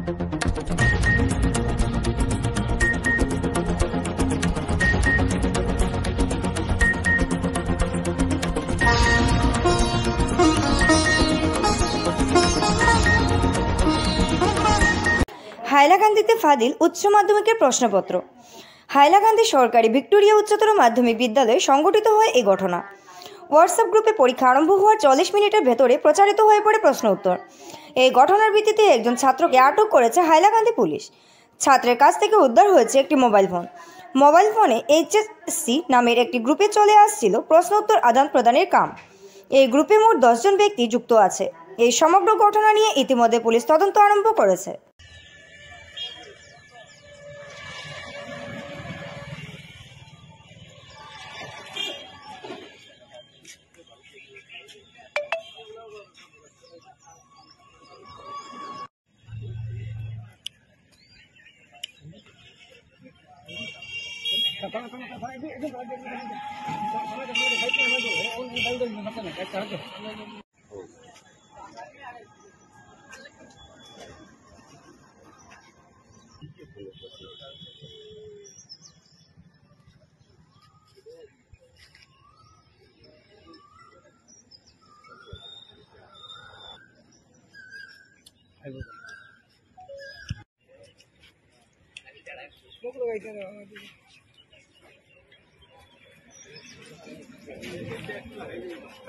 হাইলাকান্দিতে ফাদিল উচ্চ মাধ্যমিকের প্রশ্নপত্র। হাইলাকান্দি সরকারি ভিক্টোরিয়া উচ্চতর মাধ্যমিক বিদ্যালয়ে সংঘটিত হয় এই ঘটনা। হোয়াটসঅ্যাপ গ্রুপে পরীক্ষা আরম্ভ হওয়ার 40 মিনিটের ভেতরে প্রচারিত হয়ে পড়ে প্রশ্ন উত্তর। এই ঘটনার ভিত্তিতে একজন ছাত্রকে আটক করেছে হাইলাকান্দি পুলিশ। ছাত্রের কাছ থেকে উদ্ধার হয়েছে একটি মোবাইল ফোন। মোবাইল ফোনে এইচএসসি নামের একটি গ্রুপে চলে আসছিল প্রশ্ন উত্তর আদান প্রদানের কাম। এই গ্রুপে মোট 10 জন ব্যক্তি যুক্ত আছে। এই সমগ্র ঘটনা নিয়ে ইতিমধ্যে পুলিশ তদন্ত আরম্ভ করেছে।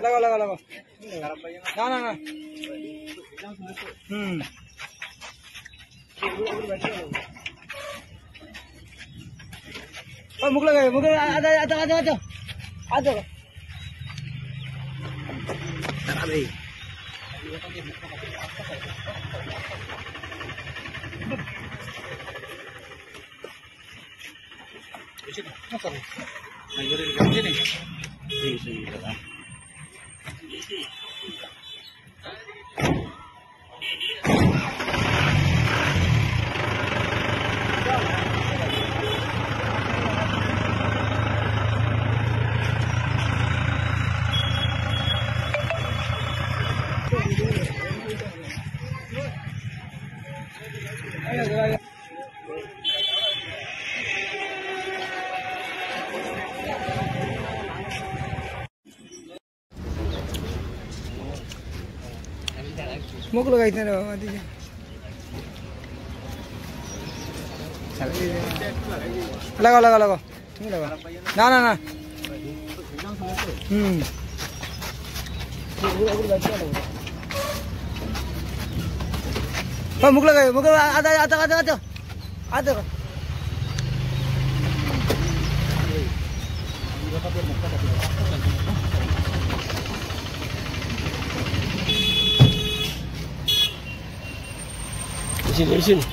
लगाओ लगाओ लगाओ ना ना ना मुख लगाए मुख आधा आधा आधा आधा आधा मुख लगाई थे लगाओ लगाओ लगाओ लगाओ ना ना ना मुख लगाए मुख आधा आधा आधा आधा आधा Sini, sini.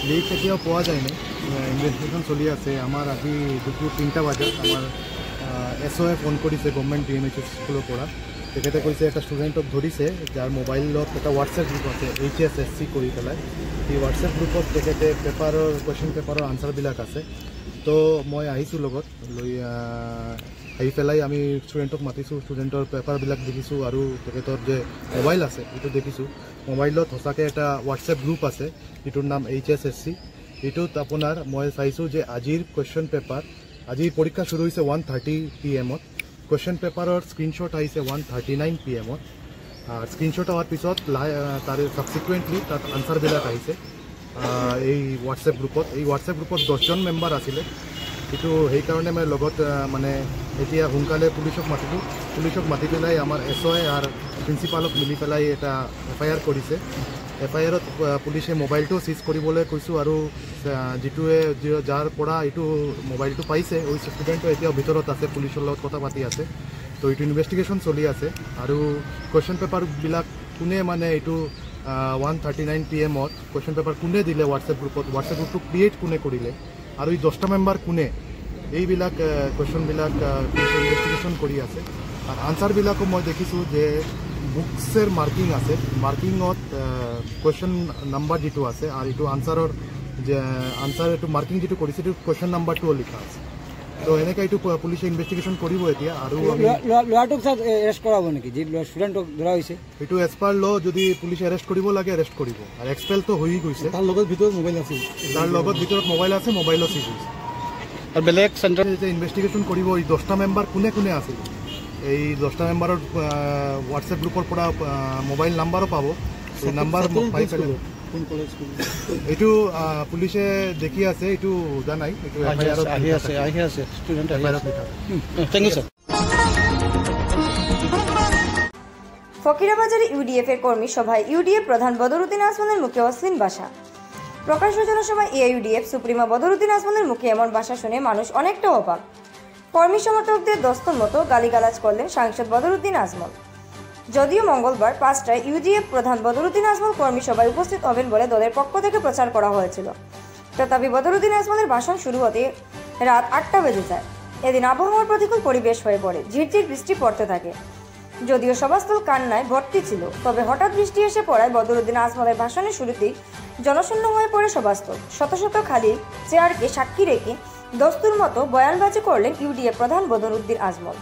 লিক এতিয়াও পোৱা যায় নাই। ইনভেষ্টিগেশ্যন চলি আছে। আমাৰ আজি দুপুৰ 3টা বজাত আমাৰ SOA ফোন কৰিছে গভৰ্ণমেণ্ট DMHS স্কুলৰ পৰা। তেখেতে কৈছে এটা ষ্টুডেণ্টক ধৰিছে যাৰ মোবাইলত এটা হোৱাটছএপ গ্ৰুপ আছে HSSC কৰি পেলাই। এই হোৱাটছএপ গ্ৰুপত তেখেতে কুৱেশ্যন পেপাৰৰ আনচাৰবিলাক আছে। তো মই আহিছোঁ লগত লৈ আহি পেলাই আমি ষ্টুডেণ্টক মাতিছোঁ। ষ্টুডেণ্টৰ পেপাৰবিলাক দেখিছোঁ আৰু তেখেতৰ যে মোবাইল আছে সেইটো দেখিছোঁ। মোবাইলত সঁচাকৈ এটা হোৱাটছএপ গ্ৰুপ আছে, এইটোৰ নাম HSSC। এইটোত আপোনাৰ মই চাইছোঁ যে আজিৰ কুৱেশ্যন পেপাৰ, আজিৰ পৰীক্ষা শুৰু হৈছে 1:30 PM। কুৱেশ্যন পেপাৰৰ স্ক্ৰীনশ্বট আহিছে 1:39 PM। স্ক্ৰীনশ্বট হোৱাৰ পিছত তাৰ ছাবচিকুৱেণ্টলি তাত আনচাৰবিলাক আহিছে এই হোৱাটছএপ গ্ৰুপত। এই হোৱাটছএপ গ্ৰুপত 10 জন মেম্বাৰ আছিলে। এইটো সেইকাৰণে মই লগত মানে এতিয়া সোনকালে পুলিচক মাতিলোঁ। পুলিচক মাতি পেলাই আমাৰ SOA আৰু প্ৰিন্সিপালক মিলি পেলাই এটা FIR কৰিছে। FIRত পুলিচে মোবাইলটো চিজ কৰিবলৈ কৈছোঁ আৰু যিটোৱে যাৰ পৰা এইটো মোবাইলটো পাইছে ওই ষ্টুডেণ্টটো এতিয়াও ভিতৰত আছে, পুলিচৰ লগত কথা পাতি আছে। তো এইটো ইনভেষ্টিগেশ্যন চলি আছে আৰু কুৱেশ্যন পেপাৰবিলাক কোনে মানে এইটো 1:39 PM কুৱেশ্যন পেপাৰ কোনে দিলে হোৱাটছএপ গ্ৰুপত, হোৱাটছএপ গ্ৰুপটো ক্ৰিয়েট কোনে কৰিলে আৰু এই 10টা মেম্বাৰ কোনে, এইবিলাক কুৱেশ্যনবিলাক ইনভেষ্টিগেশ্যন কৰি আছে। আৰু আনচাৰবিলাকো মই দেখিছোঁ যে বুকছৰ মাৰ্কিং আছে, মাৰ্কিঙত কুৱেশ্যন নাম্বাৰ যিটো আছে আৰু এইটো আনচাৰৰ যে আনসার এইটো মাৰ্কিং যিটো কৰিছে এইটো কুৱেশ্যন নাম্বাৰ 2 লিখা আছে তো এনেকৈ এইটো পুলিচে ইনভেষ্টিগেশ্যন কৰিব এতিয়া আৰু ল'ৰাটোক এৰেষ্ট কৰাব নেকি যি ষ্টুডেণ্টক ধৰা হৈছে এইটো এজ পাৰ ল যদি পুলিচে এৰেষ্ট কৰিব লাগে এৰেষ্ট কৰিব আৰু এক্সপেলটো হৈ গৈছে তাৰ লগত ভিতৰত মোবাইল আছিল তাৰ লগত ভিতৰত মোবাইল আছে মোবাইলো চিজ হৈছে আৰু বেলেগ চেণ্টাৰ যে ইনভেষ্টিগেশ্যন কৰিব এই 10টা মেম্বাৰ কোনে কোনে আছিল এই 10টা মেম্বাৰৰ হোৱাটছএপ গ্ৰুপৰ পৰা মোবাইল নাম্বাৰো পাব এই নাম্বাৰ পাই পেলাই এইটো পুলিচে দেখি আছে এইটো জানাই এইটো আহি আছে ষ্টুডেণ্ট থেংক ইউ স্যার ফকিরাবাজারে ইউডিএফ এর কর্মী সভায় ইউডিএফ প্রধান বদরুদ্দিন আজমলের মুখে অশ্লীল ভাষা। প্রকাশ্য জনসভায় এআইইউডিএফ সুপ্রিমো বদরুদ্দিন আজমলের মুখে এমন ভাষা শুনে মানুষ অনেকটা অবাক। কর্মী সমর্থকদের দস্তর মতো গালিগালাজ করলেন সাংসদ বদরুদ্দিন আজমল। যদিও মঙ্গলবার 5টায় ইউডিএফ প্রধান বদরুদ্দিন আজমল কর্মী সভায় উপস্থিত হবেন বলে দলের পক্ষ থেকে প্রচার করা হয়েছিল, তথাপি বদরুদ্দিন আজমলের ভাষণ শুরু হতে রাত 8টা বেজে যায়। এদিন আবহাওয়ার প্রতিকূল পরিবেশ হয়ে পড়ে, ঝিরঝির বৃষ্টি পড়তে থাকে। যদিও সভাস্থল কান্নায় ভর্তি ছিল, তবে হঠাৎ বৃষ্টি এসে পড়ায় বদরুদ্দিন আজমলের ভাষণের শুরুতেই জনশূন্য হয়ে পড়ে সভাস্থল। শত শত খালি চেয়ারকে সাক্ষী রেখে দস্তুর মতো বয়ানবাজি করলেন ইউডিএফ প্রধান বদরুদ্দিন আজমল।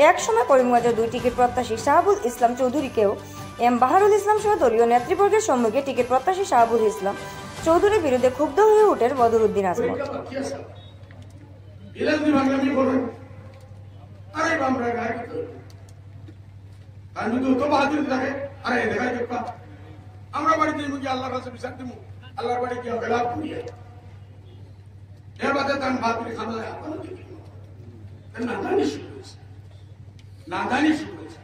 এক সময় করিমগঞ্জের 2 টিকিট প্রত্যাশী শাহাবুল ইসলাম চৌধুরীকেও এম বাহারুল ইসলাম সহ দলীয় নেতৃবর্গের সম্মুখে টিকিট প্রত্যাশী শাহাবুল ইসলাম চৌধুরীর বিরুদ্ধে ক্ষুব্ধ হয়ে ওঠেন বদরুদ্দিন আজমল। আমরা বাড়িতে আল্লাহর কাছে বিচার দিব, আল্লাহর বাড়ি কি গেলাপ করিয়া এর বাদে তার বাহাদুরি খানা নাদানি শুরু হয়েছে, নাদানি শুরু হয়েছে।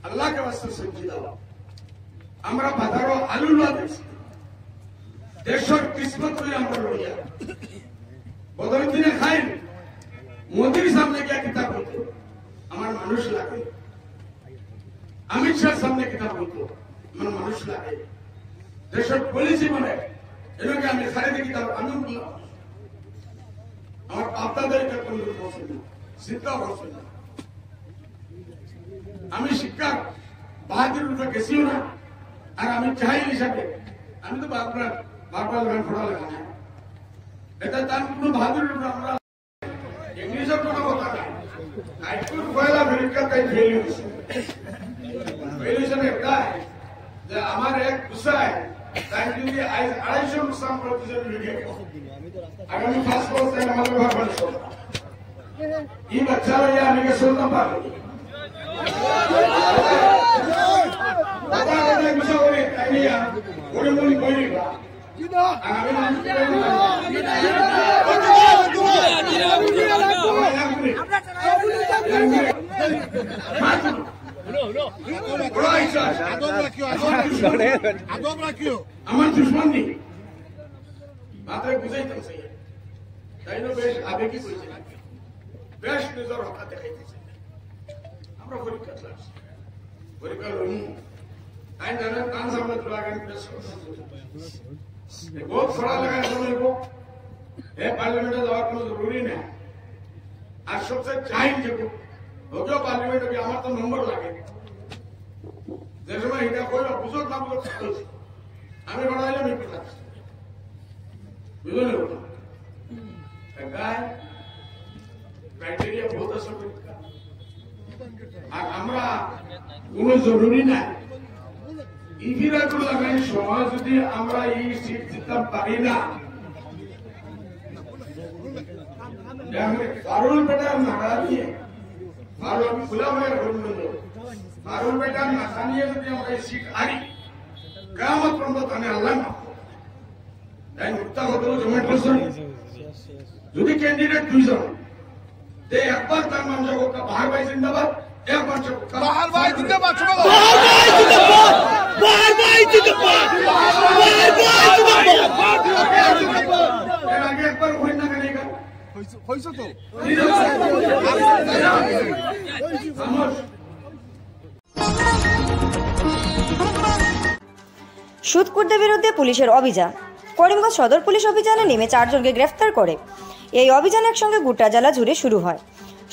আল্লাহকে বাস্তে সবজি দাও, আমরা বাজারও আলু লোয়া দিয়েছি, দেশের কিসমত করে আমরা লইয়া বদরুদ্দিনে খাই মোদির সামনে গিয়া কিতাব হইতো আমার মানুষ লাগে, অমিত শাহর সামনে কিতাব হইতো আমার মানুষ লাগে, দেশের পলিসি মানে এটাকে আমি খারিদি কিতাব আমি বললাম আমার আপনাদেরকে কোন পছন্দ চিন্তাও করছে না। আমি শিক্ষার বাহাদুর রূপে গেছিও না, আর আমি চাই হিসাবে আমি তো আপনার বারবার লেখান পড়া লেখা না, এটা তার কোনো বাহাদুর রূপে আমরা ইংলিশের কোনো কথা নাই। হাইস্কুল পয়লা পরীক্ষা তাই ফেল হয়েছে, ফেল হয়েছে একটা যে আমার এক গুছায় তাই যদি 250 মুসলাম প্রতিজন লিখে আগামী 5 বছর আমাদের ভাবনা চলবে এই বাচ্চারা ইয়া আমি শুনতে পারবো দাদা দাদা গুছা করে তাই নিয়া ওরে মন কইরা আমি আমার দুশ্মন নেই মাত্র বুঝাইতেছে তাই না, বেশ আবেগী কইছে, বেশ নিজের হঠাৎ দেখাইতেছে। আমরা পরীক্ষা ক্লাস পরীক্ষা লই তাই জানেন কান সামনে তোলা গান बहुत खड़ा लगा समझ को पार्लियामेंट যাওয়ার কোনো জরুরি না, আর সবচেয়ে চাই যে हो गया पार्लियामेंट अभी আমার তো নম্বর লাগে যে সময় এটা কইরা বুঝো না বুঝো আমি বাড়াইলে আমি কথা বুঝলে ওটা গায় ক্রাইটেরিয়া বহুত আছে আর আমরা কোনো জরুরি না ইফিরাতুল লাগাই সমাজ যদি আমরা এই সিট জিততে পারি না কারণ বেটা নাড়া দিয়ে কারণ খোলা হয়ে রইল কারণ বেটা নাড়া নিয়ে যদি আমরা এই সিট হারি কিয়ামত পর্যন্ত তানে আল্লাহ না তাই মুক্তা হতো জমা করছেন যদি ক্যান্ডিডেট দুইজন তে একবার তার নাম জগৎ বাহার ভাই জিন্দাবাদ একবার বাহার ভাই জিন্দাবাদ বাহার ভাই জিন্দাবাদ বাহার ভাই জিন্দাবাদ এর আগে একবার হই না কেন হইছো তো সুদখোরদের বিরুদ্ধে পুলিশের অভিযান। করিমগঞ্জ সদর পুলিশ অভিযানে নেমে 4 জনকে গ্রেফতার করে। এই অভিযান একসঙ্গে গোটা জেলা জুড়ে শুরু হয়।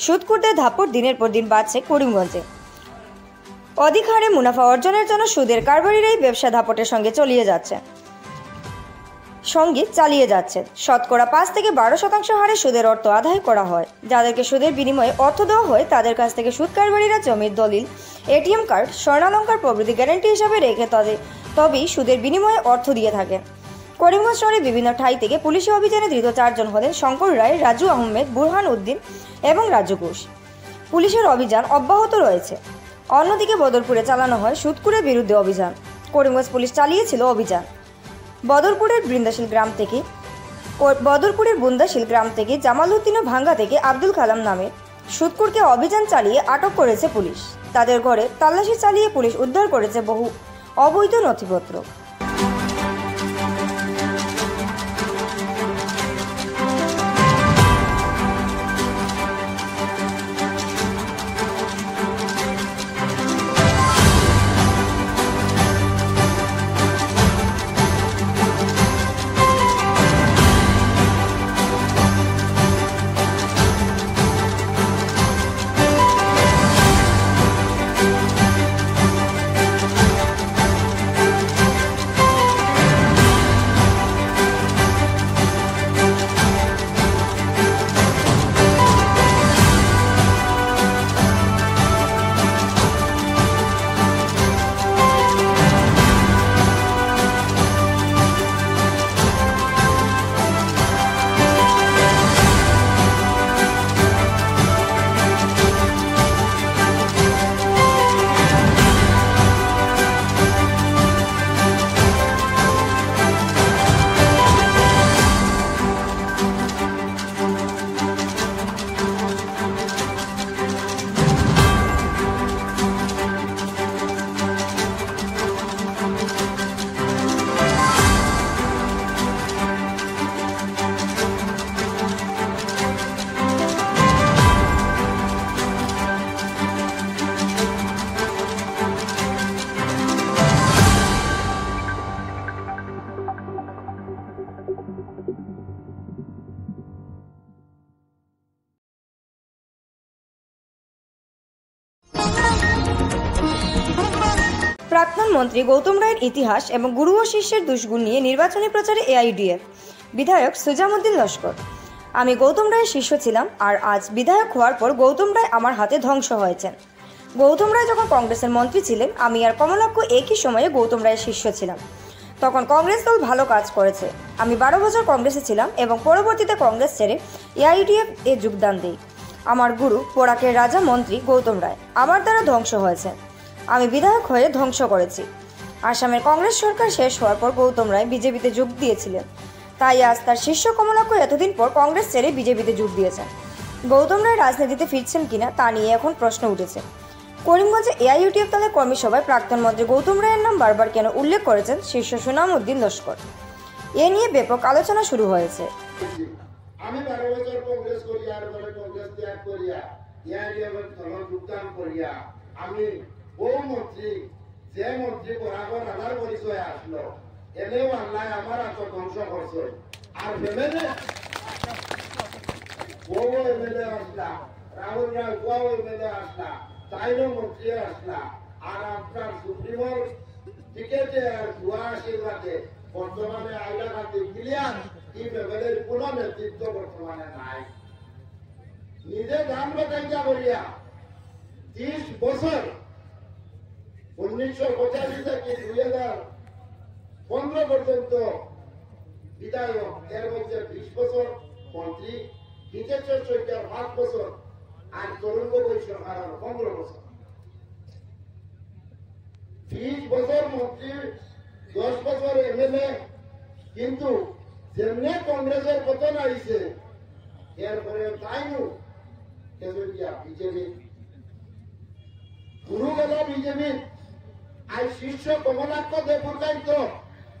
সুদখোরদের দাপট দিনের পর দিন বাড়ছে করিমগঞ্জে। অধিক হারে মুনাফা অর্জনের জন্য সুদের কারবারিরাই ব্যবসা দাপটের সঙ্গে চালিয়ে যাচ্ছে। সঙ্গে চালিয়ে যাচ্ছে। শতকরা 5 থেকে 12% হারে সুদের অর্থ আদায় করা হয়। যাদেরকে সুদের বিনিময়ে অর্থ দেওয়া হয় তাদের কাছ থেকে সুদ কারবারিরা জমির দলিল, এটিএম কার্ড, স্বর্ণালঙ্কার প্রভৃতি গ্যারান্টি হিসাবে রেখে তবেই সুদের বিনিময়ে অর্থ দিয়ে থাকে। করিমগঞ্জ শহরে বিভিন্ন ঠাই থেকে পুলিশি অভিযানে ধৃত 4 জন হলেন শঙ্কর রায়, রাজু আহমেদ, বুরহান উদ্দিন এবং রাজু ঘোষ। পুলিশের অভিযান অব্যাহত রয়েছে। অন্যদিকে বদরপুরে চালানো হয় সুদখোরের বিরুদ্ধে অভিযান। করিমগঞ্জ পুলিশ চালিয়েছিল অভিযান। বদরপুরের বুন্দাশিল গ্রাম থেকে জামাল উদ্দিন ও ভাঙ্গা থেকে আব্দুল কালাম নামে সুদখোরকে অভিযান চালিয়ে আটক করেছে পুলিশ। তাদের ঘরে তল্লাশি চালিয়ে পুলিশ উদ্ধার করেছে বহু অবৈধ নথিপত্র। প্রাক্তন মন্ত্রী গৌতম রায়ের ইতিহাস এবং গুরু ও শিষ্যের দুষ্গুণ নিয়ে নির্বাচনী প্রচারে এআইডিএফ বিধায়ক সুজামুদ্দিন লস্কর। আমি গৌতম রায়ের শিষ্য ছিলাম, আর আজ বিধায়ক হওয়ার পর গৌতম রায় আমার হাতে ধ্বংস হয়েছেন। গৌতম রায় যখন কংগ্রেসের মন্ত্রী ছিলেন, আমি আর কমলাক্ষ একই সময়ে গৌতম রায়ের শিষ্য ছিলাম। তখন কংগ্রেস দল ভালো কাজ করেছে। আমি 12 বছর কংগ্রেসে ছিলাম এবং পরবর্তীতে কংগ্রেস ছেড়ে এআইডিএফ এ যোগদান দিই। আমার গুরু পোড়াকের রাজা মন্ত্রী গৌতম রায় আমার দ্বারা ধ্বংস হয়েছে। আমি বিধায়ক হয়ে ধ্বংস করেছি। আসামের কংগ্রেস সরকার শেষ হওয়ার পর গৌতম রায় বিজেপিতে যোগ দিয়েছিলেন, তাই আজ তার শিষ্য কমলাক্ষ এতদিন পর কংগ্রেস ছেড়ে বিজেপিতে যোগ দিয়েছেন। গৌতম রায় রাজনীতিতে ফিরছেন কিনা তা নিয়ে এখন প্রশ্ন উঠেছে। করিমগঞ্জে এআইইউটিএফ দলের কর্মী সভায় প্রাক্তন মন্ত্রী গৌতম রায়ের নাম বারবার কেন উল্লেখ করেছেন শিষ্য সুজামুদ্দিন লস্কর, এ নিয়ে ব্যাপক আলোচনা শুরু হয়েছে। আমি 12 বছর কংগ্রেস করিয়া আর পরে কংগ্রেস ত্যাগ করিয়া এআইডিএফের দলে যোগদান করিয়া আমি ও মন্ত্রী যে মন্ত্রী বরাবর আমার পরিচয় আসলো, এনেও আল্লাহ আমার আত্মধ্বংস করছে। আর এমএলএ ও এমএলএ আসলা, রাহুল রায় ও এমএলএ আসলা, তাইরও মন্ত্রী আসলা, আর আপনার সুপ্রিমোর টিকেটে আর দুয়া আশীর্বাদে বর্তমানে হাইলাকান্দি ক্লিয়ার এই ব্যাপারের কোন নেতৃত্ব বর্তমানে নাই। নিজে ধান বাতাইয়া করিয়া 30 বছর 1985 থেকে 2015 পর্যন্ত বিধায়ক, এর মধ্যে 20 বছর মন্ত্রী, হিতেশ্বর সরকার 5 বছর, আর তরুণ গগৈ সরকার 15 বছর। 20 বছর মন্ত্রী, 10 বছর এমএলএ, কিন্তু যেমনি কংগ্রেসের পতন আইছে এরপরে তাইও কেজরিয়া বিজেপি গুরু গেল বিজেপি। আজ শিষ্য কমলাক্ষ দেবুর্গাইত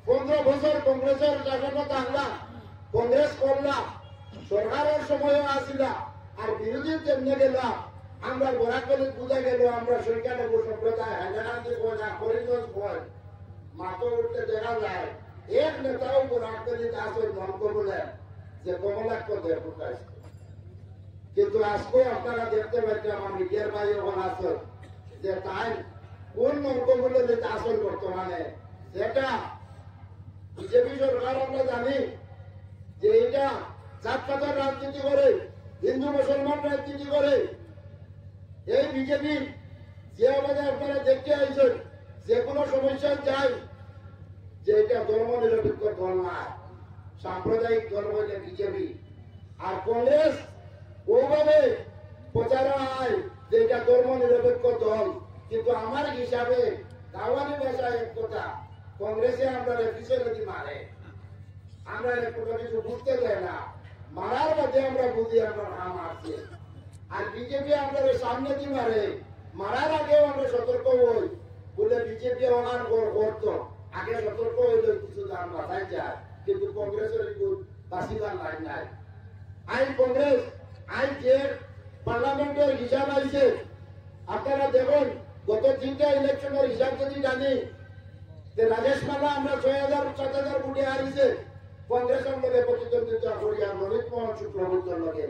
15 বছর কংগ্রেসের শাসনত আনলা, কংগ্রেস করলা, সরকারের সময়ও আসিলা, আর বিরোধী তেমনি গেলা। আমরা বরাকলি পূজা গেল, আমরা সরকারের সম্প্রদায় হাইলাকান্দি কয়, করিমগঞ্জ কয়, মাথা উঠতে দেখা যায় এক নেতাও বরাকলি আসল মন্ত বলেন যে কমলাক্ষ দেবুর্গাইছে। কিন্তু আজকে আপনারা দেখতে পাচ্ছেন আমার মিডিয়ার ভাই ওখানে আসল যে তাই কোন মন্তব্য বলে আসল বর্তমানে যেটা বিজেপি সরকার আমরা জানি যে এটা জাতপাতের রাজনীতি করে, হিন্দু মুসলমান রাজনীতি করে। এই বিজেপি যে আমাদের আপনারা দেখতে আইছেন, যে কোনো সমস্যায় যায় যে এটা ধর্ম নিরপেক্ষ দল না, সাম্প্রদায়িক দল বলে বিজেপি। আর কংগ্রেস ওভাবে প্রচার হয় যে এটা ধর্ম নিরপেক্ষ দল, কিন্তু আমার হিসাবে দাওয়ানি ভাষায় এক কথা, কংগ্রেসে আমরা পিছনে দি মারে, আমরা কোনো কিছু বুঝতে দেয় না, মারার মধ্যে আমরা বুঝি আমরা নাম আছে। আর বিজেপি আমাদের সামনে দি মারে, মারার আগেও আমরা সতর্ক হই বলে বিজেপি আমার করতো, আগে সতর্ক হইলে কিছু দাম মাথায় যায়, কিন্তু কংগ্রেসের বাসিদার লাইন নাই। আই কংগ্রেস আই যে পার্লামেন্টের হিসাব আইছে, আপনারা দেখুন গত 3টা ইলেকশনের হিসাব যদি জানি যে রাজেশ মালা আমরা 6,000-7,000 কোটি হারিয়েছে, কংগ্রেসের মধ্যে প্রতিদ্বন্দ্বিতা করি আর ললিত মোহন শুক্লবৈদ্যর লগে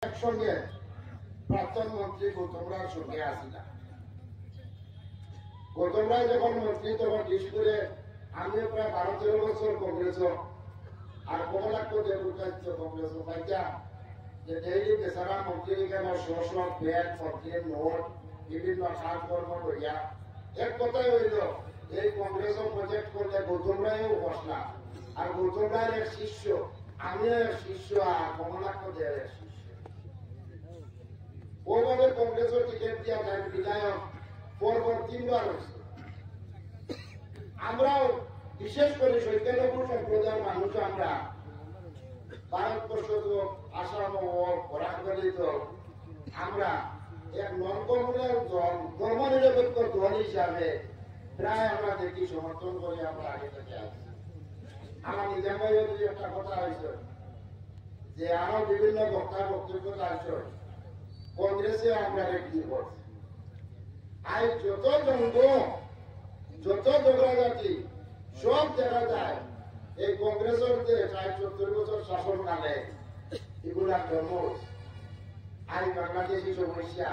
একসঙ্গে প্রাক্তন মন্ত্রী গৌতম রায়ের সঙ্গে আসিলাম। গৌতম রায় যখন মন্ত্রী তখন ডিসপুরে আমিও প্রায় 12-13 বছর কংগ্রেস আর কমলাক্ষ দেবুকাচ্য কংগ্রেস পাইতা যে ডেইলি বেচারা মন্ত্রী কেন শোষ ব্যাগ মন্ত্রীর নোট বিভিন্ন কাজকর্ম করিয়া এক কথাই হইল এই কংগ্রেস প্রজেক্ট করলে গৌতম রায়ও বসলা, আর গৌতম রায়ের এক শিষ্য, আমিও এক শিষ্য, আর কমলাক্ষ দেবের এক শিষ্য। ওইভাবে কংগ্রেসের টিকিট দিয়া যায় বিধায়ক পরপর 3বার হয়েছে। আমরাও বিশেষ করে সংখ্যালঘু সম্প্রদায়ের মানুষ, আমরা ভারতবর্ষ আসাম হোক বরাকবাড়ি হোক, আমরা এক নন-কমিউনাল দল, ধর্ম নিরপেক্ষ দল হিসাবে প্রায় আমরা দেখি সমর্থন করে আমরা আগে থেকে আছি। আমার নিজাম ভাইও যদি একটা কথা হয়েছে যে আরো বিভিন্ন বক্তব্য আছে, কংগ্রেসে আমরা রেখে করছি। আজ যত দ্বন্দ্ব, যত ঝগড়াঝাটি সব দেখা যায় এই কংগ্রেসের যে 40-70 বছর শাসনকালে এগুলা জন্ম। আজ বাংলাদেশি সমস্যা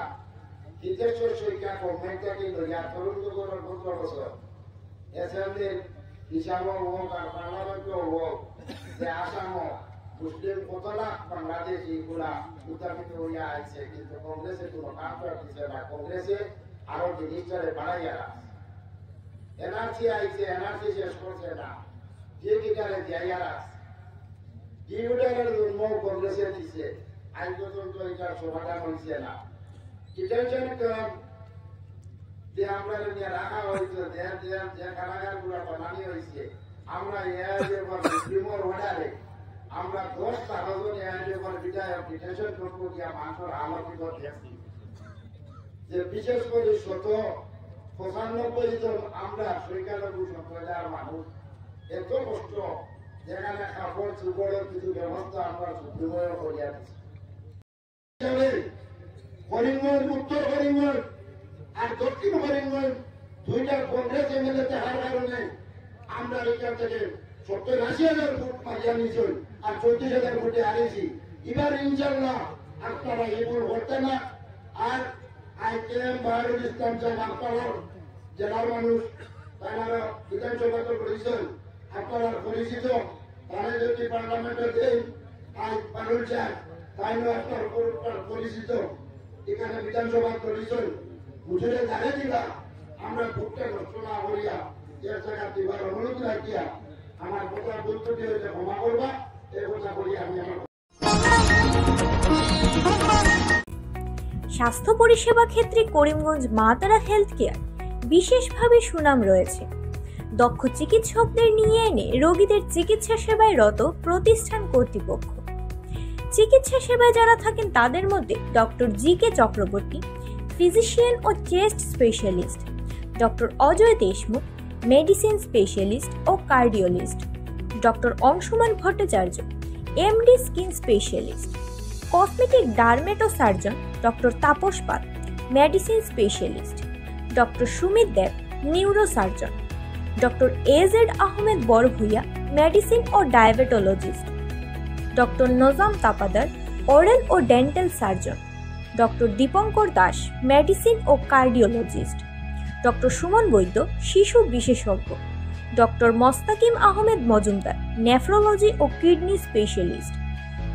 হিতেশ্বর সৈকা গভর্নমেন্টকে লইয়া তরুণ যুগের 15 বছর অ্যাসেম্বলির হিসাব হোক আর পার্লামেন্ট হোক, যে আসাম মুসলিম কত লাখ বাংলাদেশি এগুলা উত্থাপিত হইয়া আছে, কিন্তু কংগ্রেসে কোনো কাম করতেছে না। কংগ্রেসে আরো জিনিসটারে বাড়াইয়া এনআরসি আইছে, এনআরসি শেষ করছে না, যে কিটারে যাইয়া ডিউটারের জন্ম কংগ্রেসে দিছে, আজ পর্যন্ত এটার সমাধান হয়েছে না। ডিটেনশন ক্যাম্প যে আমরা নিয়ে রাখা হয়েছে, যে কারাগার গুলা বানানি হয়েছে, আমরা মুসলিমের অর্ডারে আমরা 10-12 জন এয়ার বিধায়ক ডিটেনশন ক্যাম্প দিয়া মানুষের আলোকিত দেখছি, যে বিশেষ করে 95 জন আমরা সংখ্যালঘু সম্প্রদায়ের মানুষ এত কষ্ট, যেখানে কাপড় চুপড়ের কিছু ব্যবস্থা আমরা সুপ্রিময় করিয়া দিচ্ছি। করিমগঞ্জ, উত্তর করিমগঞ্জ আর দক্ষিণ করিমগঞ্জ 2টা কংগ্রেস এমএলএ থাকার কারণে আমরা এখান থেকে 70-80 ভোট পাইয়া নিয়েছি আর 34,000 ভোটে হারিয়েছি। এবার ইনশাল্লাহ আপনারা এই ভোট করতে না। আর আইকেএম বাহারুল ইসলাম সাহেব আপনার জেলার মানুষ, তারা বিধানসভা করেছেন, আপনারা পরিচিত, তারা যদি পার্লামেন্টে দেন আজ বাহারুল সাহেব তাইও আপনার পরিচিত, এখানে বিধানসভা করেছেন, বুঝলে জানে দিলা আমরা ভোটটা নষ্ট না করিয়া এর জায়গা দিবার অনুরোধ রাখিয়া আমার কথা বলতে দিয়ে ক্ষমা করবা, এই কথা বলি আমি আমার। স্বাস্থ্য পরিষেবা ক্ষেত্রে করিমগঞ্জ মা তারা হেলথ কেয়ার বিশেষভাবে সুনাম রয়েছে। দক্ষ চিকিৎসকদের নিয়ে এনে রোগীদের চিকিৎসা সেবায় রত প্রতিষ্ঠান কর্তৃপক্ষ। চিকিৎসা সেবায় যারা থাকেন তাদের মধ্যে ডক্টর জি.কে. চক্রবর্তী, ফিজিশিয়ান ও chest specialist, doctor Ajay Deshmukh, medicine specialist ও cardiologist, doctor Anshuman Bhattacharya, MD skin specialist, cosmetic dermato surgeon doctor Tapas Pal, medicine specialist, doctor Sumit Deb, neuro surgeon, doctor A Z Ahmed Barbhuiya, medicine ও diabetologist, doctor Nazam Tapadar, oral ও dental surgeon, doctor Dipankar Das, medicine ও cardiologist, doctor Suman Baidya শিশু বিশেষজ্ঞ, doctor Mostakim Ahmed Majumdar nephrology ও kidney specialist,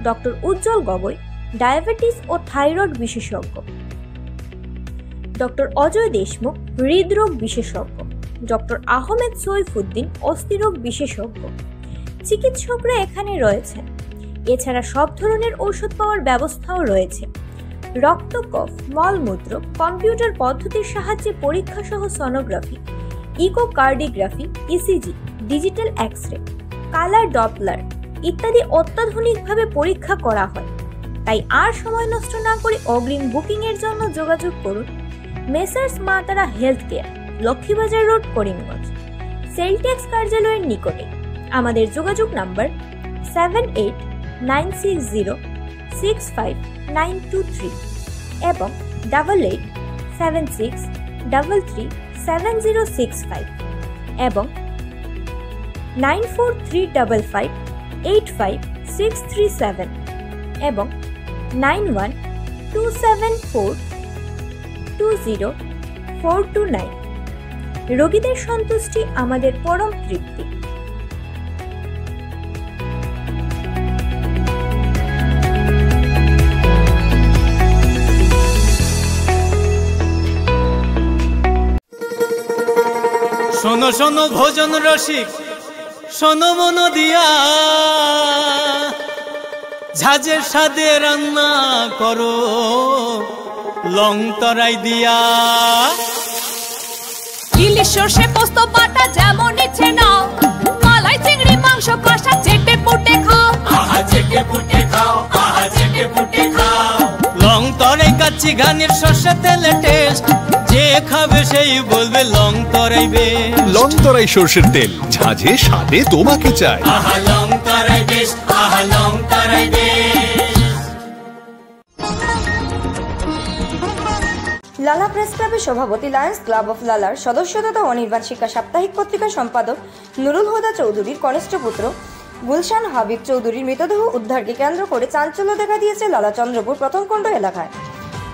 doctor উজ্জ্বল Gogoi diabetes ও thyroid বিশেষজ্ঞ, doctor Ajay Deshmukh হৃদরোগ বিশেষজ্ঞ, doctor Ahmed Saifuddin অস্থিরোগ বিশেষজ্ঞ। চিকিৎসকরা এখানে রয়েছেন। এছাড়া সব ধরনের ঔষধ পাওয়ার ব্যবস্থাও রয়েছে। রক্ত, কফ, মলমূত্র কম্পিউটার পদ্ধতির সাহায্যে পরীক্ষা সহ sonography, echocardiography, ECG, digital X ray, colour Doppler ইত্যাদি অত্যাধুনিকভাবে পরীক্ষা করা হয়। তাই আর সময় নষ্ট না করে অগ্রিম বুকিং এর জন্য যোগাযোগ করুন মেসার্স মা তারা health care, Laxmibazar road, Karimganj, sell tax কার্যালয়ের নিকটে। আমাদের যোগাযোগ নাম্বার 7896065923 এবং 8876337065 এবং 9435585637 এবং 9127420429। রোগীদের সন্তুষ্টি আমাদের পরম তৃপ্তি। শোনো শোনো ভোজন রসিক, শোনো মন দিয়া, ঝাঁঝের স্বাদে রান্না করো লং তরাই দিয়া। ইলিশ সর্ষে পোস্ত বাটা যেমন ইচ্ছে নাও, মালাই চিংড়ি মাংস কষা চেটে পুটে খাও, আহা চেটে পুটে খাও, আহা চেটে পুটে খাও। লং তরাই কাচ্চি ঘানির সর্ষে তেলে টেস্ট, যে খাবে সেই বলবে লং তরাই বেশ। লং তরাই সর্ষের তেল, ঝাঁঝে স্বাদে তোমাকে চাই। আহা লং তরাই বেশ, আহা লং তরাই বেশ। লালা প্রেস ক্লাবের সভাপতি লায়ন্স ক্লাব অফ লালার সদস্য তথা অনির্বাণ শিক্ষা সাপ্তাহিক পত্রিকার সম্পাদক নুরুল হুদা চৌধুরীর কনিষ্ঠ পুত্র গুলশান হাবিব চৌধুরীর মৃতদেহ উদ্ধারকে কেন্দ্র করে চাঞ্চল্য দেখা দিয়েছে লালাচন্দ্রপুর প্রথমখণ্ড এলাকায়।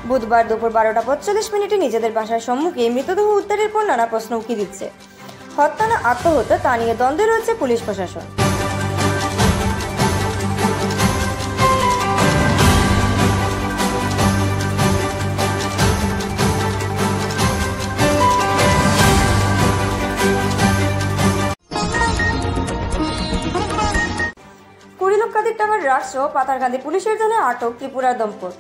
বুধবার দুপুর 12:45 নিজেদের বাসার সম্মুখে মৃতদেহ উদ্ধারের পর নানা প্রশ্ন উকি দিচ্ছে। হত্যা না আত্মহত্যা তা নিয়ে দ্বন্দ্বে রয়েছে পুলিশ প্রশাসন। টাকার ড্রাগস সহ পাথারকান্দি পুলিশের জালে আটক ত্রিপুরার দম্পতি।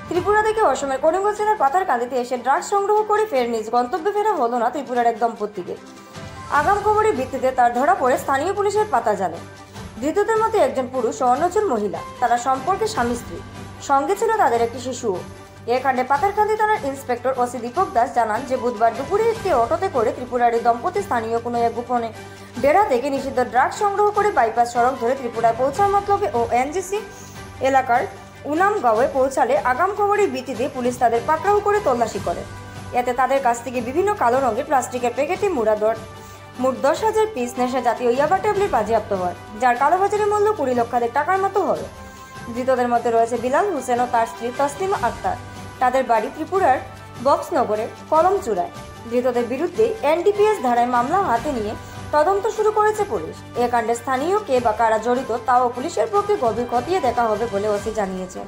ত্রিপুরা থেকে অসমের করিমগঞ্জ জেলার পাথারকান্দিতে এসে ড্রাগস সংগ্রহ করে ফের নিজ গন্তব্যে ফেরা হলো না ত্রিপুরার এক দম্পতিকে। আগাম খবরের ভিত্তিতে তার ধরা পড়ে স্থানীয় পুলিশের পাতা জালে। ধৃতদের মধ্যে একজন পুরুষ ও অন্যজন মহিলা। তারা সম্পর্কে স্বামী স্ত্রী, সঙ্গে ছিল তাদের একটি শিশুও। এ কাণ্ডে পাথারকান্দি থানার ইন্সপেক্টর ওসি দীপক দাস জানান যে বুধবার দুপুরে একটি অটোতে করে ত্রিপুরার এই দম্পতি স্থানীয় কোনো এক গোপনে ডেরা থেকে নিষিদ্ধ ড্রাগস সংগ্রহ করে বাইপাস সড়ক ধরে ত্রিপুরায় পৌঁছার মতলবে ও এনজিসি এলাকার উনামগাঁওয়ে পৌঁছালে আগাম খবরের ভিত্তিতে পুলিশ তাদের পাকড়াও করে তল্লাশি করে। এতে তাদের কাছ থেকে বিভিন্ন কালো রঙের প্লাস্টিকের প্যাকেটে মোট 10,000 পিস নেশা জাতীয় ইয়াবা ট্যাবলেট বাজেয়াপ্ত হয়, যার কালোবাজারের মূল্য 20 লক্ষাধিক টাকার মতো হবে। ধৃতদের মধ্যে রয়েছে বিলাল হোসেন ও তার স্ত্রী তসলিমা আক্তার। তাদের বাড়ি ত্রিপুরার বক্সনগরের কলমচূড়ায়। ধৃতদের বিরুদ্ধে এনডিপিএস ধারায় মামলা হাতে নিয়ে তদন্ত শুরু করেছে পুলিশ। এ কাণ্ডে স্থানীয় কে বা কারা জড়িত তাও পুলিশের পক্ষে গভীর খতিয়ে দেখা হবে বলে ওসি জানিয়েছেন।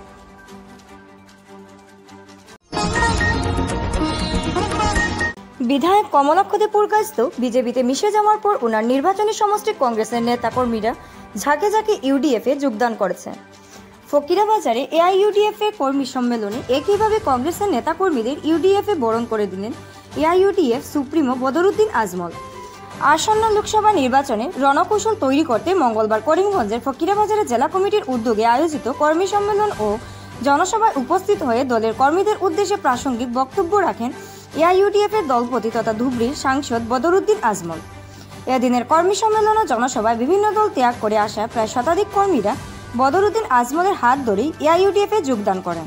বিধায়ক কমলাক্ষ দে পুরকায়স্থ বিজেপিতে মিশে যাওয়ার পর ওনার নির্বাচনী সমষ্টি কংগ্রেসের নেতাকর্মীরা ঝাঁকে ঝাঁকে ইউডিএফে যোগদান করেছেন। ফকিরাবাজারে এআইইউডিএফ এর কর্মী সম্মেলনে একইভাবে কংগ্রেসের নেতাকর্মীদের ইউডিএফে বরণ করে দিলেন এআইইউডিএফ সুপ্রিমো বদরুদ্দিন আজমল। আসন্ন লোকসভা নির্বাচনে রণকৌশল তৈরি করতে মঙ্গলবার করিমগঞ্জের ফকিরাবাজারে জেলা কমিটির উদ্যোগে আয়োজিত কর্মী সম্মেলন ও জনসভায় উপস্থিত হয়ে দলের কর্মীদের উদ্দেশ্যে প্রাসঙ্গিক বক্তব্য রাখেন এআইইউডিএফ এর দলপতি তথা ধুবড়ীর সাংসদ বদরুদ্দিন আজমল। এদিনের কর্মী সম্মেলন ও জনসভায় বিভিন্ন দল ত্যাগ করে আসা প্রায় শতাধিক কর্মীরা বদরুদ্দিন আজমলের হাত ধরেই এআইইউডিএফ এ যোগদান করেন।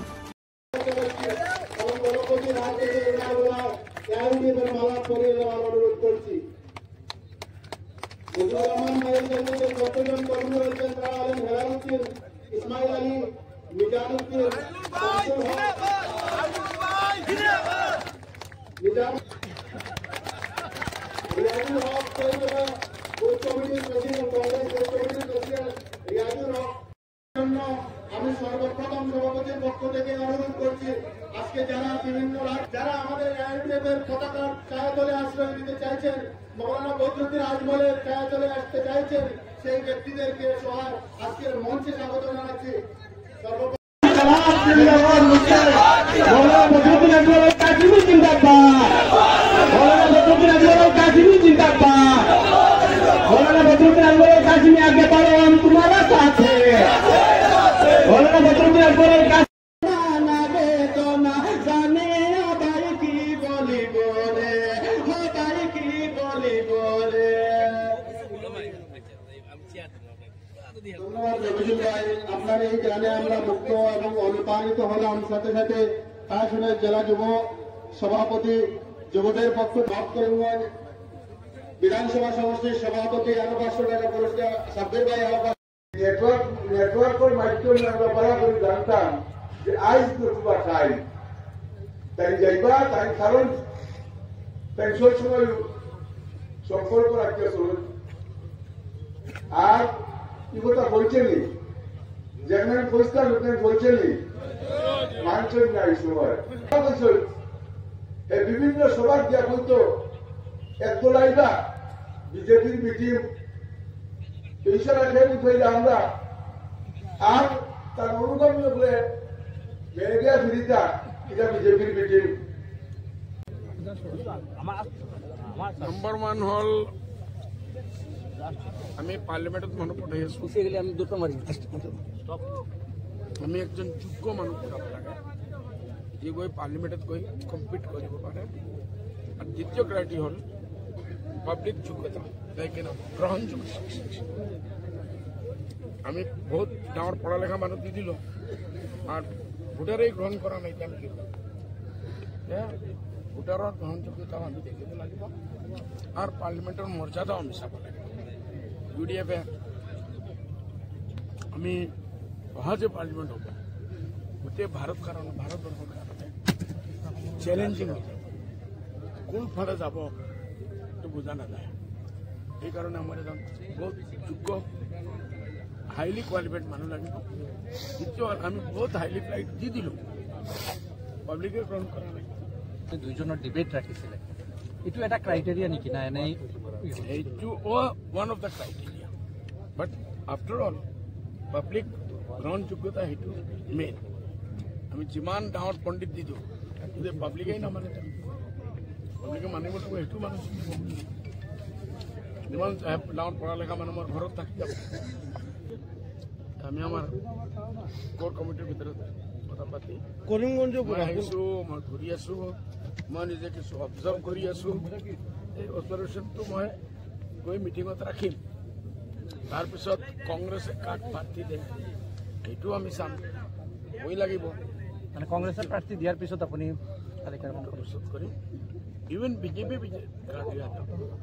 রিয়াজুল হক বুথ কমিটির প্রেসিডেন্ট, কংগ্রেস বুথ কমিটির প্রেসিডেন্ট রিয়াজুল হক জন্য আমি সর্বপ্রথম সভাপতির পক্ষ থেকে অনুরোধ করছি, আজকে যারা বিভিন্ন যারা আমাদের AIDF এর পতাকার ছায়াতলে আশ্রয় নিতে চাইছেন, মৌলানা বদরুদ্দিন আজমলের ছায়াতলে আসতে চাইছেন, সেই ব্যক্তিদেরকে সবার আজকের মঞ্চে স্বাগত জানাচ্ছি। ধন্যবাদ রবিজুল ভাই, আপনার এই গানে আমরা মুক্ত এবং অনুপ্রাণিত হলাম। সাথে সাথে আসনের জেলা যুব সভাপতি যুবদের পক্ষ করিমগঞ্জ বিধানসভা সমষ্টির সভাপতি আরো 500 টাকা পুরস্কার সাব্বির ভাই। নেটওয়ার্কের মাধ্যমে আমরা বলা করে জানতাম যে আজ নতুবা টাইম তাই যাইবা, তাই কারণ তাই সব সময় সম্পর্ক রাখতে চলুন। আর কি কথা বলছেনই, যেখানে পরিষ্কার লোকের বলছেনই মানছেন না এই সময় বিভিন্ন সভা দিয়া বলতো একদল আইবা বিজেপির মিটিং এইসব খেয়ে আমরা আর তার অনুগম্য বলে মেয়েগিয়া ফিরিতা এটা বিজেপির মিটিং। নাম্বার ওয়ান হল আমি পার্লামেন্টত মানুষ পঠাই আছো, আমি একজন যোগ্য মানুষ পঠাব লাগে যে গৈ পার্লামেন্টত গৈ কম্পিট কৰিব পাৰে। আর দ্বিতীয় ক্রাইটেরিয়া হল পাবলিক যোগ্যতা, গ্রহণযোগ্য। আমি বহুত ডাঙর পড়ালেখা মানুষ দি দিল আর ভোটারেই গ্রহণ করা নাই, আমি কি ভোটারের গ্রহণযোগ্যতাও আমি দেখিব লাগিব আর পার্লামেন্টের মর্যাদাও আমি চাব লাগিব। UDF আমি অহা যে পার্লামেন্ট হব গোটেই ভাৰতবৰ্ষৰ কাৰণে চ্যালেঞ্জিং হৈ যাব, কোন ফালে যাব এইটো বুজা নাযায়। সেইকাৰণে আমাৰ এজন বহুত যোগ্য হাইলি কোৱালিফাইড মানুহ লাগিব। দ্বিতীয় আমি বহুত হাইলি ফ্লাইট দি দিলোঁ, পাব্লিকে গ্ৰহণ কৰা নাই। দুইজনৰ ডিবেট ৰাখিছিলে, এইটো এটা ক্ৰাইটেৰিয়া নেকি না এনেই? এইটো one of the criteria, but after all public গ্ৰহণযোগ্যতা সেইটো মেইন। আমি যিমান ডাঙৰ পণ্ডিত দি দিওঁ কিন্তু পাব্লিকেই নামানে, পাব্লিকে মানিব লাগিব, সেইটো মানুহ যিমান ডাঙৰ পঢ়া লেখা মানুহ আমাৰ ঘৰত থাকি যাব। আমি আমাৰ কোৰ কমিটিৰ ভিতৰত কথা পাতি কৰিমগঞ্জ আহিছোঁ, মই ঘূৰি আছোঁ, মই নিজে কিছু অবজাৰ্ভ কৰি আছোঁ। এই অবজাৰ্ভেশ্যনটো মই গৈ মিটিঙত ৰাখিম। তাৰপিছত কংগ্ৰেছে কাক প্ৰাৰ্থী দিয়ে সেইটো আমি চাম, মই লাগিব মানে কংগ্ৰেছৰ প্ৰাৰ্থী দিয়াৰ পিছত আপুনি তালিকাৰ প্ৰস্তুত কৰিম। ইভেন বিজেপি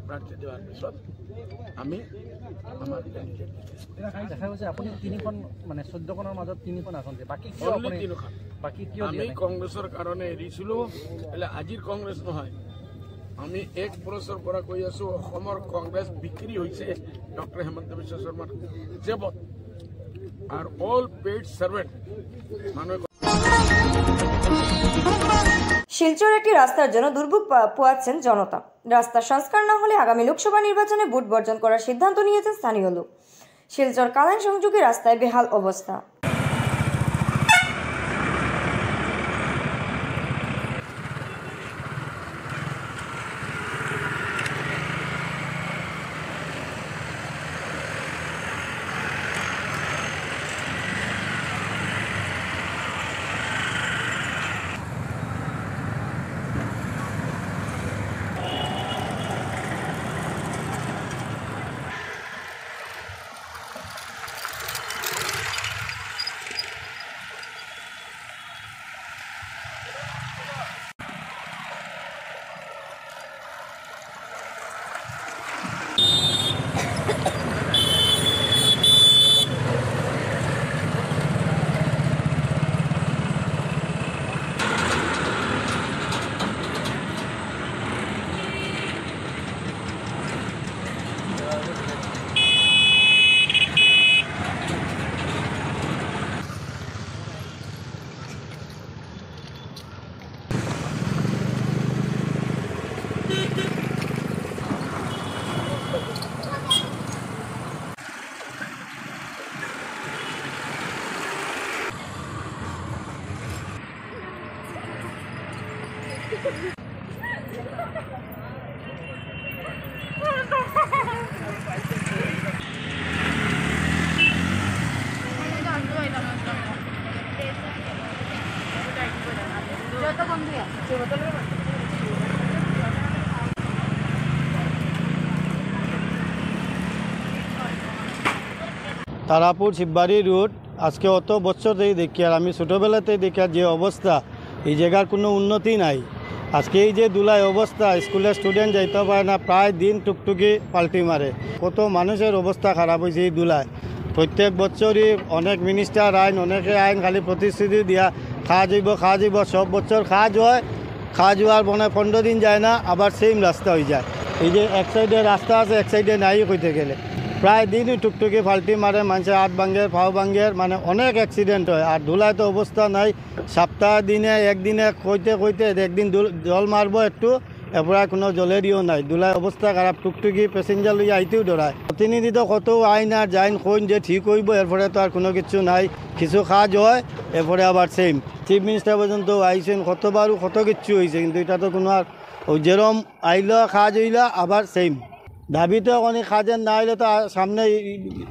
প্ৰাৰ্থী দিয়াৰ পিছত আমি আমাৰ দেখা গৈছে আপুনি 3খন মানে 14খনৰ মাজত 3খন আসন দিয়ে, বাকী বাকী কিয় আমি কংগ্ৰেছৰ কাৰণে এৰিছিলোঁ। আজিৰ কংগ্ৰেছ নহয়, আমি 1 বছৰৰ পৰা কৈ আছোঁ অসমৰ কংগ্ৰেছ বিক্ৰী হৈছে ডক্টৰ হেমন্ত বিশ্ব শৰ্মাৰ জেবত। আর অল পেইড সার্ভেন্ট মানুষ। শিলচর একটি রাস্তার জন্য দুর্ভোগ পোয়াচ্ছেন জনতা। রাস্তার সংস্কার না হলে আগামী লোকসভা নির্বাচনে ভোট বর্জন করার সিদ্ধান্ত নিয়েছেন স্থানীয় লোক। শিলচর কালাইন সংযোগী রাস্তায় বেহাল অবস্থা। তারাপুর শিববাড়ি রুট আজকে অত বছর থেকে দেখি, আর আমি ছোটোবেলাতেই দেখি আর যে অবস্থা, এই জায়গার কোনো উন্নতি নাই। আজকে এই যে দুলাই অবস্থা, স্কুলের স্টুডেন্ট যাইতে পারে না, প্রায় দিন টুকটুকি পাল্টি মারে। কত মানুষের অবস্থা খারাপ হয়েছে এই দুলায়। প্রত্যেক বছরই অনেক মিনিস্টার আইন, অনেকে আইন খালি প্রতিশ্রুতি দিয়া খাওয়া যাইব, সব বছর কাজ হয়, কাজ হওয়ার 15 দিন যায় না, আবার সেম রাস্তা হয়ে যায়। এই যে এক সাইডে রাস্তা আছে, এক সাইডে নাই কইতে গেলে প্রায় দিনই টুকটুকি ফাল্টি মারে, মানুষের হাত ভাঙ্গের, পাও ভাঙ্গের, মানে অনেক অ্যাক্সিডেন্ট হয়। আর ধুলায় তো অবস্থা নাই, সপ্তাহ দিনে একদিনে কইতে একদিন জল মারবো একটু, এরপরে কোনো জলেরইও নাই। ধুলায় অবস্থা খারাপ, টুকটুকি প্যাসেঞ্জার লইয়া আইতেও ডরায়। প্রতিনিধি তো কত আইন আর যাইন কইন যে ঠিক হইব, এরপরে তো আর কোনো কিছু নাই। কিছু কাজ হয়, এরপরে আবার সেম। চিফ মিনিস্টার পর্যন্ত আইসেন, কতবারও কত কিছু হয়েছে, কিন্তু এটা তো কোনো আর যেরম আইল কাজ হইল আবার সেম। দাবিতে অনেক কাজের না হইলে তো সামনে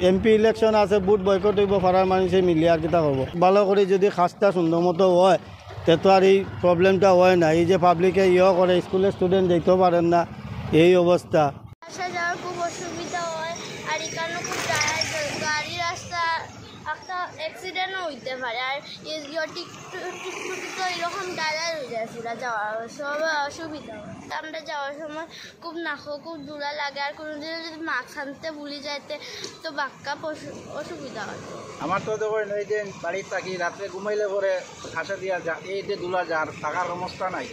এমপি ইলেকশন আছে, বুট বয়কট হইব, পাড়ার মানুষে মিলিয়ে আর কিতা করবো। ভালো করে যদি কাজটা সুন্দর মতো হয়, তে তো আর এই প্রবলেমটা হয় না। এই যে পাবলিকে করে, স্কুলের স্টুডেন্ট যেতেও পারেন না, এই অবস্থা। আসা যাওয়ার খুব অসুবিধা হয়, আর এখানে খুব গাড়ি রাস্তা একটা অ্যাক্সিডেন্টও হইতে পারে। আর টিকটুকি তো এরকম ডালার হয়ে যায়, পুরা যাওয়ার সব অসুবিধা হয়। আমরা যাওয়ার সময় খুব খুব দূরা লাগে, আর কোনোদিনও যদি মাস্ক আনতে ভুলে যাইতে তো বাক্কা অসুবিধা হয়। আমার তো দেখেন এই যে বাড়ির থাকি, রাত্রে ঘুমাইলে পরে হাসা দিয়া এই যে দুলা যার থাকার অবস্থা নাই,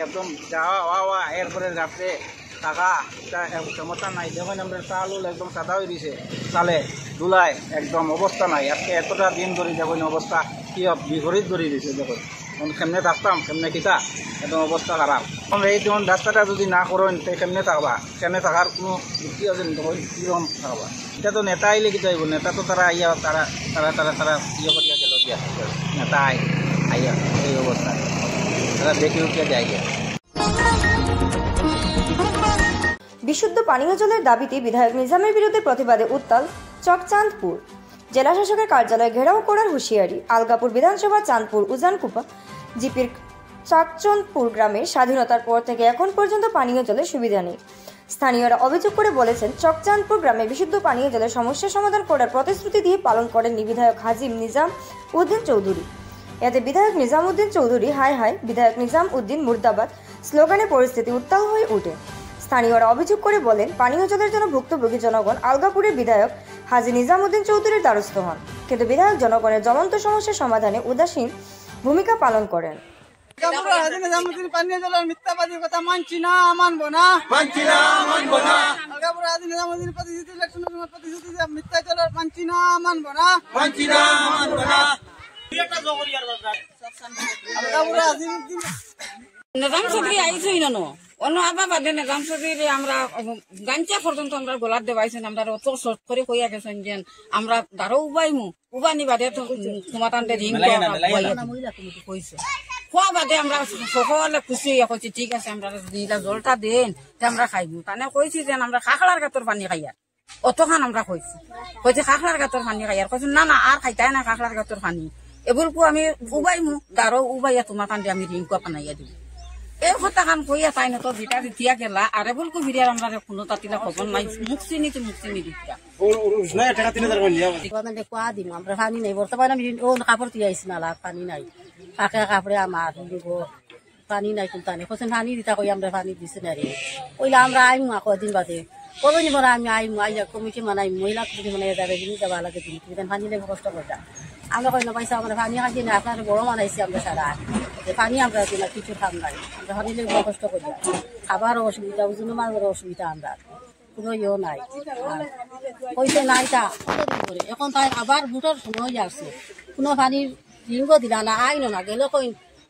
একদম যাওয়া এরপরে রাত্রে থাকা ক্ষমতা নাই। দেখেন আমরা চাল একদম সাদা হয়ে দিছে, চালে দুলায় একদম অবস্থা নাই। আজকে এতটা দিন ধরে দেখুন অবস্থা কি বিপরীত ধরে দিছে। দেখুন কেমনে থাকতাম, কেমনে কিতা, একদম অবস্থা খারাপ। এই যেমন রাস্তাটা যদি না করেন তো কেমনে থাকবা, কেমনে থাকার কোনো যুক্তি আছে কীরকম থাকবা। এটা তো নেতা আইলে কি চাইব, নেতা তো তারা আইয়া তারা ইয়ে করিয়া গেল দিয়া, নেতা আইয়া এই অবস্থা তারা দেখে উঠিয়া যায়। বিশুদ্ধ পানীয় জলের দাবিতে বিধায়ক নিজামের বিরুদ্ধে প্রতিবাদে উত্তাল চকচাঁদপুর। জেলা শাসকের কার্যালয় ঘেরাও করার হুঁশিয়ারি। আলগাপুর বিধানসভা চাঁদপুর উজানকুপা জিপির চকচাঁদপুর গ্রামে স্বাধীনতার পর থেকে এখন পর্যন্ত পানীয় জলের সুবিধা নেই। স্থানীয়রা অভিযোগ করে বলেছেন, চকচাঁদপুর গ্রামে বিশুদ্ধ পানীয় জলের সমস্যা সমাধান করার প্রতিশ্রুতি দিয়ে পালন করেননি বিধায়ক হাজি নিজাম উদ্দিন চৌধুরী। এতে বিধায়ক নিজাম উদ্দিন চৌধুরী হায় হায়, বিধায়ক নিজাম উদ্দিন মুর্দাবাদ স্লোগানে পরিস্থিতি উত্তাল হয়ে ওঠে। স্থানীয়রা অভিযোগ করে বলেন, পানীয় জলের জন্য ভুক্তভোগী জনগণ আলগাপুরের বিধায়ক হাজি নিজাম উদ্দিন চৌধুরীর দ্বারস্থ হন, কিন্তু বিধায়ক জনগণের জ্বলন্ত সমস্যার সমাধানে উদাসীন ভূমিকা পালন করেন। পানীয় জলের মিথ্যাবাদীর কথা মানছি না, মানবো না। আলগাপুর হাজি নিজাম উদ্দিন প্রতিশ্রুতি, ইলেকশনের সময় প্রতিশ্রুতি মিথ্যা জলের মানছি না, মানবো না। আলগাপুর হাজি নিজাম চৌধুরী আইসই না অন্য আবার বাদে নিজাম চৌধুরী আমরা গাঞ্চা পর্যন্ত আমরা গোলার দেবাইছেন, আমরা অত শর্ট করে কইয়া গেছেন যে আমরা দারো উবাইমু, উবানি বাদে তো ক্ষমতান্তে রিং কইছে খোয়া বাদে আমরা সকলে খুশি হইয়া কইছি ঠিক আছে আমরা জলটা দেন আমরা খাইবো। তানে কইছি যে আমরা খাখলার গাতর পানি খাইয়ার, অতখান আমরা কইছি খাখলার গাতর পানি খাইয়ার, কইছি না না আর খাইতাই না খাখলার গাতর পানি, এগুলোকে আমি উবাইমু, দারো উবাইয়া তোমার কান্দি আমি রিং বানাইয়া দিব। এই কথা খান কইয়া তাই না তো যেটা দিয়া গেলা, আর এগুলোকে ভিড়িয়ার আমরা কোনো তাতিলা খবর নাই, মুক্তি নিতে দিতা কোয়া দিম আমরা পানি নাই। বর্তমানে আমি কাপড় তুই আইসি না, পানি নাই, কাকে কাপড়ে আমার পানি নাই কোনটা নেই, কোথায় পানি দিতা কই আমরা পানি দিছি না রে। কইলা আমরা আইমু কদিন বাদে, কদিন পরে আমি আইমু, আইয়া কমিটি মানাই, মহিলা কমিটি মানাই যাবে, জিনিস যাবা লাগে জিনিস পানি লেগে কষ্ট করতাম। আমরা কই না পাইসা আমরা পানি খাচ্ছি না, আপনার বড় মানাইছি আমরা সারা পানি আমরা দিলাম, কিছু খাম নাই, আমরা পানি লেগে কষ্ট করি, খাবারও অসুবিধা, ওজন মারবারও অসুবিধা, আমরা কোনো ইয়েও নাই। কইছে নাই তা করে এখন তাই আবার ভোটের সময় আসছে, কোনো পানির রিঙ্গ দিলা না, আইনো না গেলে কই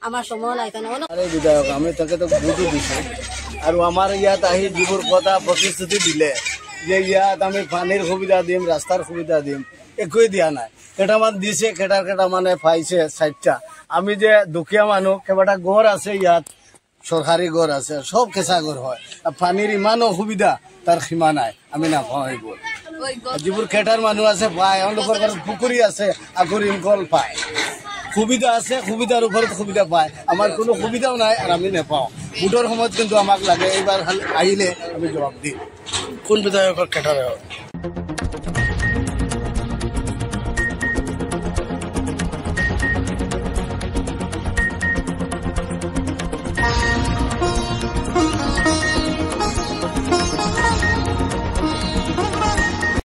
আমার সময় নাই। আরে বিধায়ক আমি তাকে তো বুঝি দিছি, আর আমার ইয়াত আহি যিবোৰ কথা প্রতিশ্রুতি দিলে যে ইয়াত আমি পানির সুবিধা দিম, রাস্তার সুবিধা দিম, একোই দিয়া নাই। কেটামান দিছে, কেটা মানে পাইছে 60টা। আমি যে দুখীয়া মানুহ, কেইবাটা ঘর আছে ইয়াত, সরকারি ঘর আছে, সব কেঁচা ঘর হয়, পানির ইমান অসুবিধা তার সীমা নাই, আমি নাপাওঁ এইবোৰ। যিবোৰ খেটাৰ মানুহ আছে পায়, এওঁলোকৰ ঘৰত পুখুৰী আছে, আকৌ ৰিংকল পায়, সুবিধা আছে, সুবিধার উপরে সুবিধা পায়। আমার কোনো সুবিধাও নাই আর আমি নেপাওঁ। ভোটৰ সময়ত কিন্তু আমাক লাগে, এইবাৰ আহিলে আমি জবাব দিম কোন বিধায়কৰ কেটাৰে।